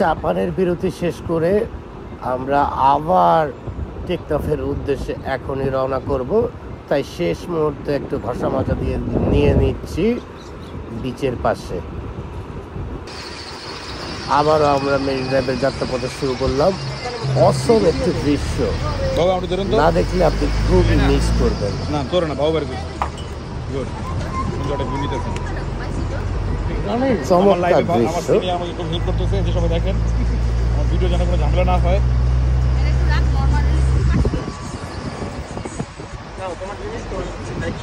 চা পানের বিরতি শেষ করে আমরা আবার টেকনাফের উদ্দেশ্যে এখনই রওনা করব। তাই শেষ মুহূর্তে একটু ঘষা মাজা দিয়ে নিয়ে নিচ্ছি বিচের পাশে। আবারও আমরা মেরিন ড্রাইভের যাত্রাপথে শুরু করলাম। অসম একটি দৃশ্য, না দেখলে আপনি খুবই মিস করবেন। চমৎকার দৃশ্য। ভিডিও যেন কোনো ঝামেলা না হয়।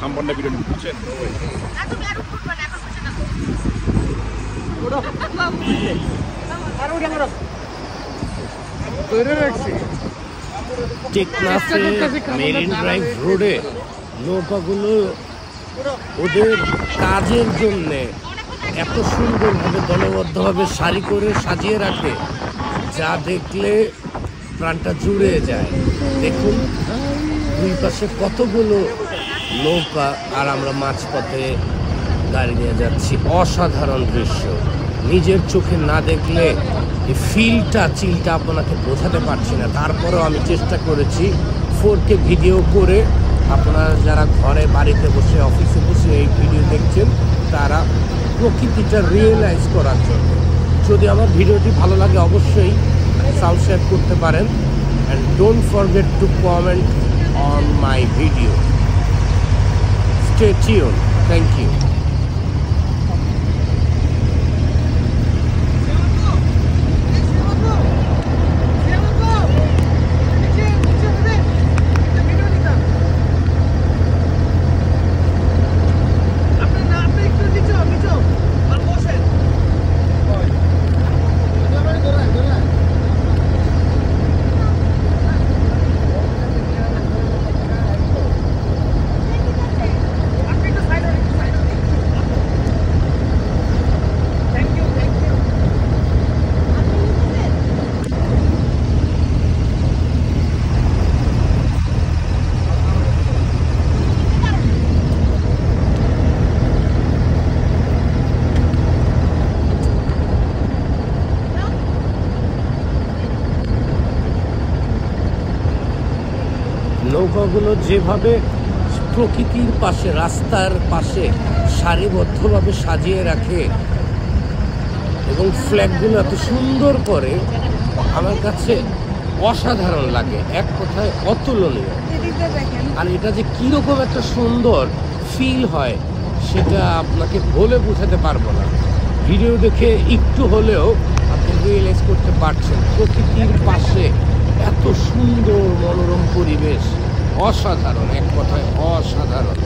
সম্পূর্ণ ভিডিও বুঝছেন। টেকনাফে মেরিন ড্রাইভ রোডে নৌকাগুলো ওদের কাজের জন্যে এত সুন্দরভাবে দলবদ্ধভাবে সারি করে সাজিয়ে রাখে, যা দেখলে প্রাণটা জুড়ে যায়। দেখুন দুই পাশে কতগুলো নৌকা, আর আমরা মাঝপথে গাড়ি নিয়ে যাচ্ছি। অসাধারণ দৃশ্য, নিজের চোখে না দেখলে এই চিলটা আপনাকে বোঝাতে পারছি না। তারপরেও আমি চেষ্টা করেছি 4K ভিডিও করে আপনারা যারা ঘরে বাড়িতে বসে অফিসে বসে এই ভিডিও দেখছেন তারা প্রকৃতিটা রিয়েলাইজ করার জন্য। যদি আমার ভিডিওটি ভালো লাগে অবশ্যই সাবস্ক্রাইব করতে পারেন, and don't forget to comment on my video. Stay tune. Thank you. নৌকাগুলো যেভাবে প্রকৃতির পাশে, রাস্তার পাশে সারিবদ্ধভাবে সাজিয়ে রাখে এবং ফ্ল্যাগগুলো এত সুন্দর করে, আমার কাছে অসাধারণ লাগে, এক কথায় অতুলনীয়। আর এটা যে কীরকম একটা সুন্দর ফিল হয় সেটা আপনাকে বলে বোঝাতে পারবো না। ভিডিও দেখে একটু হলেও আপনি রিয়েলাইজ করতে পারছেন প্রকৃতির পাশে এত সুন্দর মনোরম পরিবেশ। অসাধারণ, এক কথায় অসাধারণ।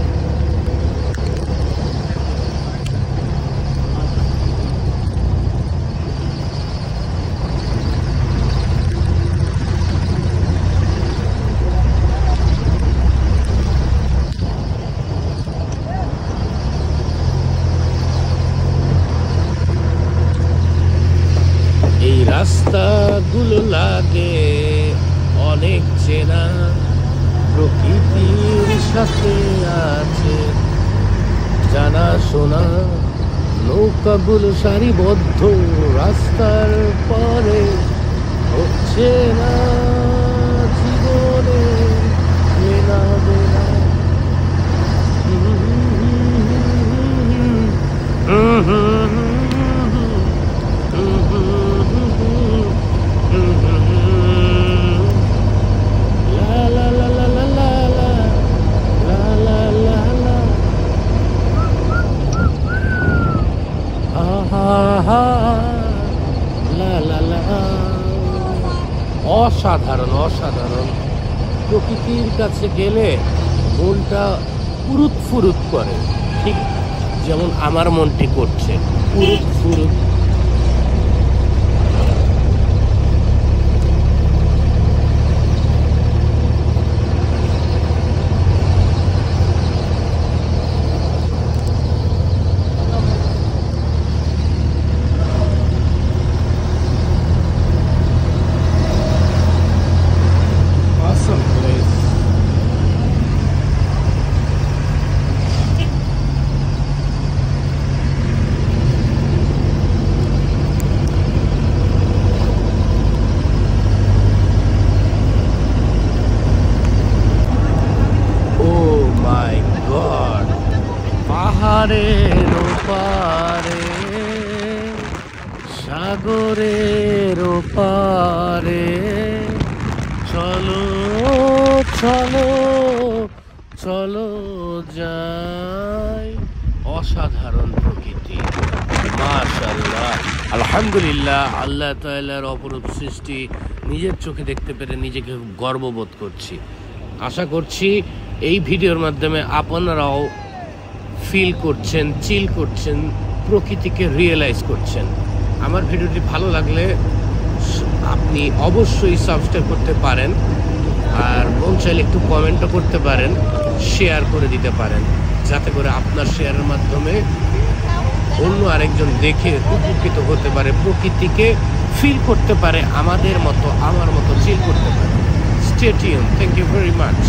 এই রাস্তাগুলো লাগে অনেক চেনা, প্রকৃতির সাথে আছে জানা শোনা। নৌকাগুলো সারিবদ্ধ রাস্তার পরে, হচ্ছে না জীবনে মেনা দেনা। অসাধারণ অসাধারণ। প্রকৃতির কাছে গেলে মনটা ফুরুত ফুরুত করে, ঠিক যেমন আমার মনটি করছে ফুরুত ফুরুত। সাগরের ওপারে চলো চলো চলো যাই। অসাধারণ প্রকৃতি, মাশাআল্লাহ, আলহামদুলিল্লাহ। আল্লাহ তাআলার অপরূপ সৃষ্টি নিজের চোখে দেখতে পেরে নিজেকে গর্ববোধ করছি। আশা করছি এই ভিডিওর মাধ্যমে আপনারাও ফিল করছেন, চিল করছেন, প্রকৃতিকে রিয়েলাইজ করছেন। আমার ভিডিওটি ভালো লাগলে আপনি অবশ্যই সাবস্ক্রাইব করতে পারেন, আর মন চাইলে একটু কমেন্টও করতে পারেন, শেয়ার করে দিতে পারেন, যাতে করে আপনার শেয়ারের মাধ্যমে অন্য আরেকজন দেখে উপকৃত হতে পারে, প্রকৃতিকে ফিল করতে পারে, আমাদের মতো, আমার মতো চিল করতে পারে। Stay tune. Thank you very much.